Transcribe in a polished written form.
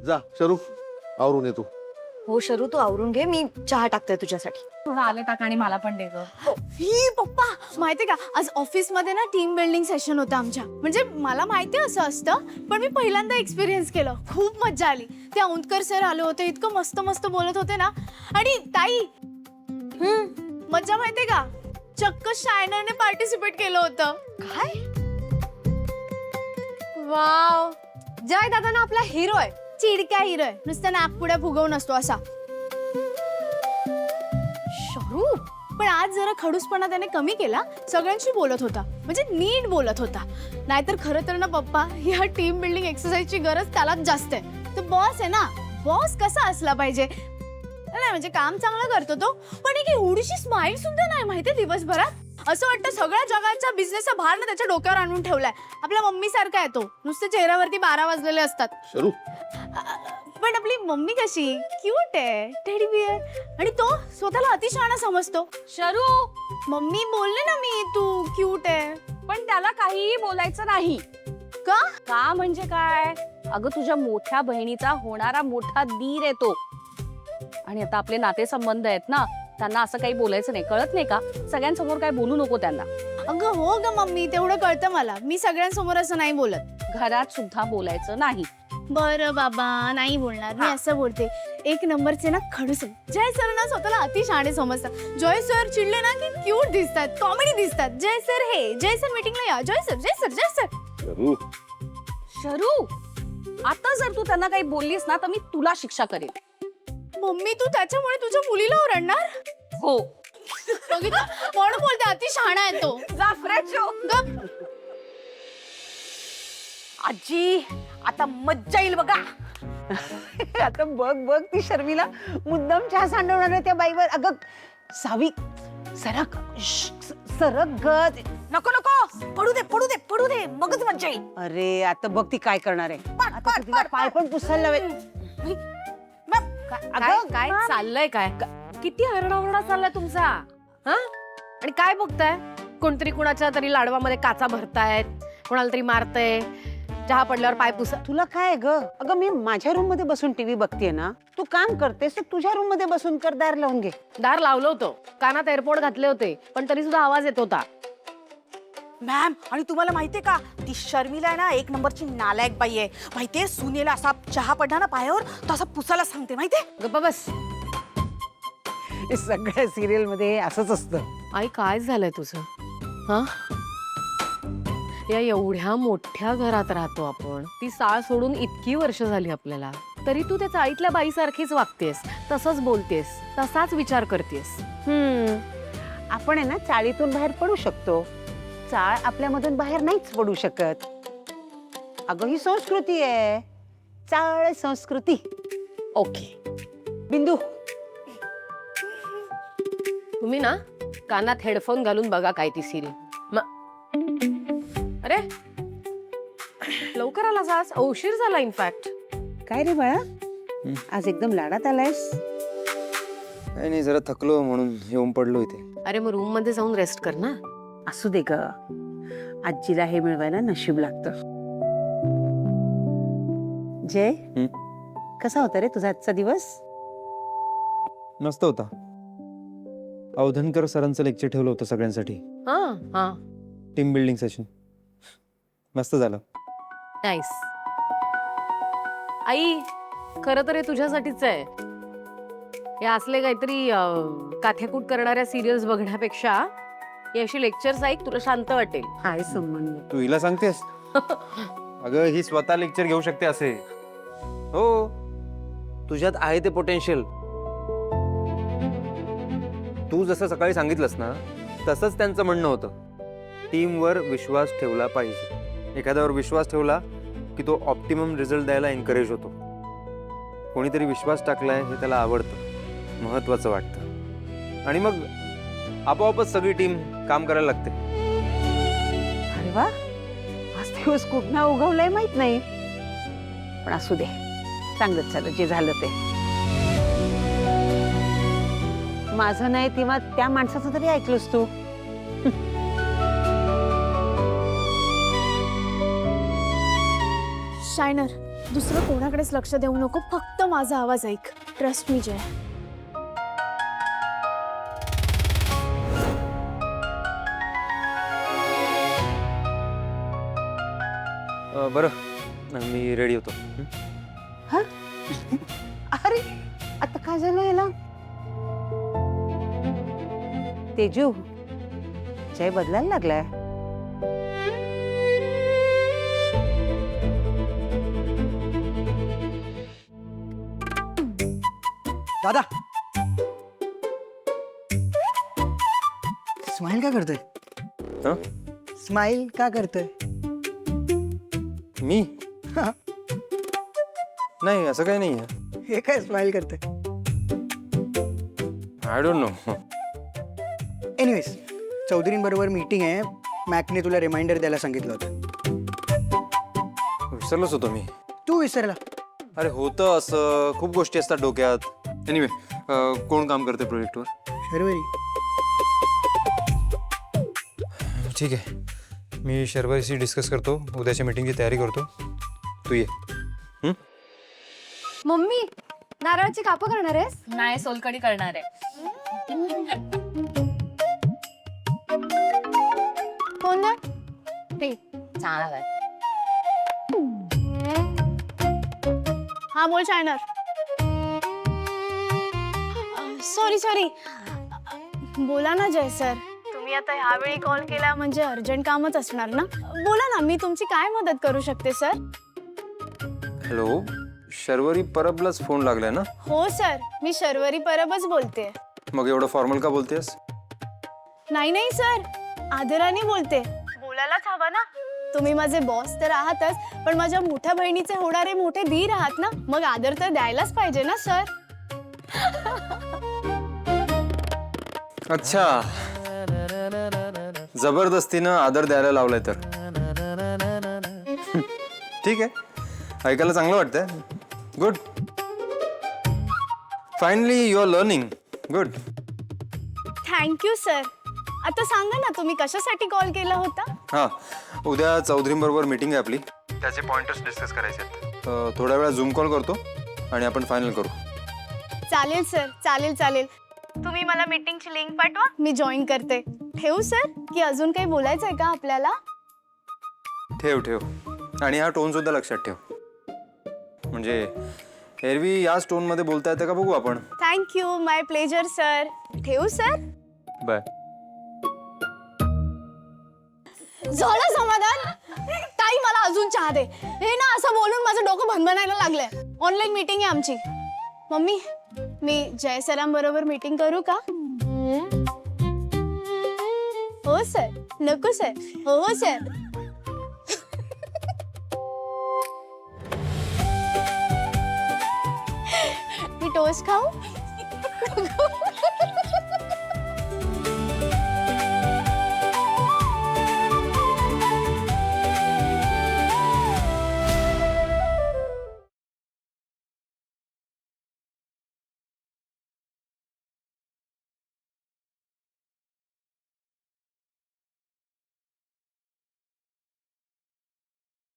जा शरू आवरून ये तू. हो शरू तू आवरून घे, मी चहा टाकते तुझ्यासाठी. थोडं आले टाक आणि मला पण दे ग. ही पप्पा माहितीये का आज ऑफिस मध्ये ना टीम बिल्डिंग सेशन होतं आमच्या. म्हणजे मला माहितीये असं असतं पण मी पहिल्यांदा एक्सपिरियन्स केलं. खूप मज्जा आली. ते औंधकर सर आले होते, इतकं मस्त मस्त बोलत होते ना. आणि ताई मज्जा माहितीये का चक्क शायनरने पार्टिसिपेट केलं होतं. काय? वाव जय दादा ना आपला हिरो आहे. चिडक्या हिरो आहे, नुसतं नागपुड्या फुगवून असतो असा. शरू पण आज जरा खडूसपणा त्याने कमी केला. सगळ्यांशी बोलत होता, म्हणजे नीट बोलत होता. नाहीतर खरं तर ना पप्पा ह्या टीम बिल्डिंग एक्सरसाइजची गरज त्यालाच जास्त आहे. तर बॉस आहे ना, बॉस कसा असला पाहिजे. नाही म्हणजे काम चांगलं करतो तो, पण एक एवढीशी स्माइल सुद्धा नाही माहिती दिवसभरात. असं वाटतं सगळ्या जगाचा बिझनेसचा भार ना त्याच्या डोक्यावर आणून ठेवलाय. आपल्या मम्मी सारखा आहे तो, नुसते चेहऱ्यावरती 12 वाजलेले असतात. शरू पण आपली मम्मी कशी क्यूट आहे, टेडी बिअर. आणि तो स्वतःला अतिशहाणा समजतो. शरू मम्मी बोलले ना मी तू क्यूट आहे. पण त्याला काहीही बोलायचं नाही. का? का म्हणजे काय? अगं तुझ्या मोठ्या बहिणीचा होणारा मोठा दीर आहे तो. आणि आता आपले नातेसंबंध आहेत ना, त्यांना असं काही बोलायचं नाही. कळत नाही का? सगळ्यांसमोर काय बोलू नको त्यांना. अगं हो ग मम्मी, तेवढं कळतं मला. मी सगळ्यांसमोर असं नाही बोलत. घरात सुद्धा बोलायचं नाही. बरं बाबा नाही बोलणार. मी असं बोलते, एक नंबरचे ना खडूस आहे. जय सर ना स्वतःला अतिशहाणे समजतात. जय सर चिडले ना की क्यूट दिसतात, कॉमेडी दिसतात. जय सर हे, जय सर मीटिंगला या, जय सर जय सर जय सर. शरू शरू आता जर तू त्यांना काही बोललीस ना तर मी तुला शिक्षा करेन. मम्मी तू त्याच्यामुळे तुझ्या मुलीला ओरडणार? हो. बघितलं कोण बोलते अतिशहाणा आहे तो. जा फ्रेश हो. गप. आजी आता मज्जा येईल बघा. आता बघ बघ ती शर्मिला मुद्दाम चहा सांडवणार आहे त्या बाईवर. अगं सावी सरक सरक ग. नको नको पडू दे पडू दे पडू दे मगच मज्जा येईल. अरे आता बघ ती काय करणार आहे. आता तू तिला पाय पण पुसायला लावेल. काय काय चाललंय? काय किती हरणावरडा चाललाय तुमचा? हा आणि काय बघताय? कोणतरी कुणाच्या तरी लाडवामध्ये काचा भरतायत, कोणाला तरी मारतय, चहा पडल्यावर पाय पुस. तुला काय ग? अगं मी माझ्या रूम मध्ये बसून टीव्ही बघतेय ना. तू काम करतेस तर तुझ्या रूम मध्ये बसून कर. दार लावून घे. दार लावलं होतं, कानात एअरपोर्ट घातले होते, पण तरी सुद्धा आवाज येत होता. मॅम आणि तुम्हाला माहितीये का ती शर्मिला आहे ना एक नंबरची नालायक बाई आहे. माहितीये सुनेला असा चहा पडला ना पायावर तर असा पुसायला सांगते माहितीये. गप्पा बस. हे सगळ्या सिरियल मध्ये असंच असतं. आई काय झालंय तुझं? हा या एवढ्या मोठ्या घरात राहतो आपण. ती साळ सोडून इतकी वर्ष झाली आपल्याला, तरी तू त्या चाळीतल्या बाईसारखीच वागतेस, तसंच बोलतेस, तसाच विचार करतेस. आपण आहे ना चाळीतून बाहेर पडू शकतो. चाळ आपल्यामधून बाहेर नाहीच पडू शकत. अगं ही संस्कृती आहे, चाळ संस्कृती. ओके बिंदू तुम्ही ना कानात हेडफोन घालून बघा काय ती सिरियल. अरे लवकर आलास आज, उशीर झाला इनफॅक्ट. काय रे बाळा, आज एकदम लाडात आलायस? काही नाही, जरा थकलो म्हणून येऊन पडलो इथे. अरे मग रूम मध्ये जाऊन रेस्ट कर ना. असू दे ग, आजीला हे मिळवायला नशीब लागतं. जय कसा होता रे तुझा आजचा दिवस? मस्त होता. अवधनकर सरांचं लेक्चर ठेवलं होतं सगळ्यांसाठी. हा हा टीम बिल्डिंग सेशन मस्त झालं. नाईस. आई खरं तर हे तुझ्यासाठीच आहे. हे असले काहीतरी काथ्याकूट करणाऱ्या सिरियल्स बघण्यापेक्षा हे अशी लेक्चर्स ऐक, तुला शांत वाटेल. काय संबंध? तू हिला सांगतेस? अगं ही स्वतः लेक्चर घेऊ शकते असे. हो तुझ्यात आहे ते पोटेन्शियल. तू जसं सकाळी सांगितलंस ना तसंच त्यांचं म्हणणं होतं. टीमवर विश्वास ठेवला पाहिजे. एखाद्यावर विश्वास ठेवला की तो ऑप्टिमम रिझल्ट द्यायला एनकरेज होतो. कोणीतरी विश्वास टाकलाय हे त्याला आवडतं, महत्वाचं वाटतं, आणि मग आपोआपच सगळी टीम काम करायला लागते. अरे वा, आज दिवस कुठनं उगवलाय माहित नाही, पण असू दे, चांगलंच झालं जे झालं ते. माझं नाही तेव्हा त्या माणसाचं तरी ऐकलंस तू. शायनर दुसरं कोणाकडेच लक्ष देऊ नको, फक्त माझा आवाज ऐक. ट्रस्ट मी जय. बरं मी रेडी होतो. हं? अरे आता काय झालं याला? तेजू, जय बदलायला लागलाय. दादा, स्माइल का करतोय? हं? स्माइल का करतोय? मी नाही, असं काही नाही आहे. हे काय स्माइल करतोय? I don't know. एनिवेज, चौधरींबरोबर मीटिंग आहे. मॅकने तुला रिमाइंडर द्यायला सांगितलं होतं. विसरलोच होतो मी. तू विसरला? अरे होतं असं, खूप गोष्टी असतात डोक्यात. एनिवे, कोण काम करते प्रोजेक्टवर? शर्वरी. ठीक आहे, मी शर्वरीशी डिस्कस करतो, उद्याच्या मीटिंगची तयारी करतो. तू ये. मम्मी नारळाची कापं करणार आहेस? नाही, सोलकडी करणार आहे. कोण ना? हा बोल शायनर. सॉरी. बोला ना जय सर. तुम्ही आता ह्यावेळी कॉल केला म्हणजे अर्जंट कामच असणार ना. बोला ना, मी तुमची काय मदत करू शकते सर? हॅलो, शर्वरी परबलाच फोन लागलाय ना? हो सर, मी शर्वरी परबच बोलते. मग एवढं फॉर्मल का बोलतेस? नाही सर, आदराने बोलते. बोलायलाच हवं ना. तुम्ही माझे बॉस तर आहातच, पण माझ्या मोठ्या बहिणीचे होणारे मोठे धीर आहात ना, मग आदर तर द्यायलाच पाहिजे ना सर. अच्छा, जबरदस्तीनं आदर द्यायला लावलाय तर. ठीक आहे, ऐकायला चांगलं वाटतंय. Good. Finally you are learning. Good. Thank you sir. आता सांगा ना, तुम्ही कशासाठी कॉल केला होता? हां, उद्या चौधरींबरोबर मीटिंग आहे आपली. त्याचे पॉइंटर्स डिस्कस करायचे आहेत. थोड्या वेळा झूम कॉल करतो आणि आपण फायनल करू. चालेल सर, चालेल. तुम्ही मला मीटिंगची लिंक पाठवा, मी जॉईन करते. ठेवू सर, की अजून काही बोलायचंय का आपल्याला? ठेव. आणि हा टोन सुद्धा लक्षात ठेव. म्हणजे एरवी याच टोनमध्ये बोलता येतं का बघू आपण. थँक्यू, माय प्लेजर सर. ठेवू सर? बाय. झालं समाधान? ताई मला अजून चहा दे. हे ना असं बोलून माझं डोकं भनभनायला लागलंय. ऑनलाईन मीटिंग आहे आमची. मम्मी, मी जय सरांबरोबर मीटिंग करू का? हो सर. नको सर. हो सर. मी टोस्ट खाऊ?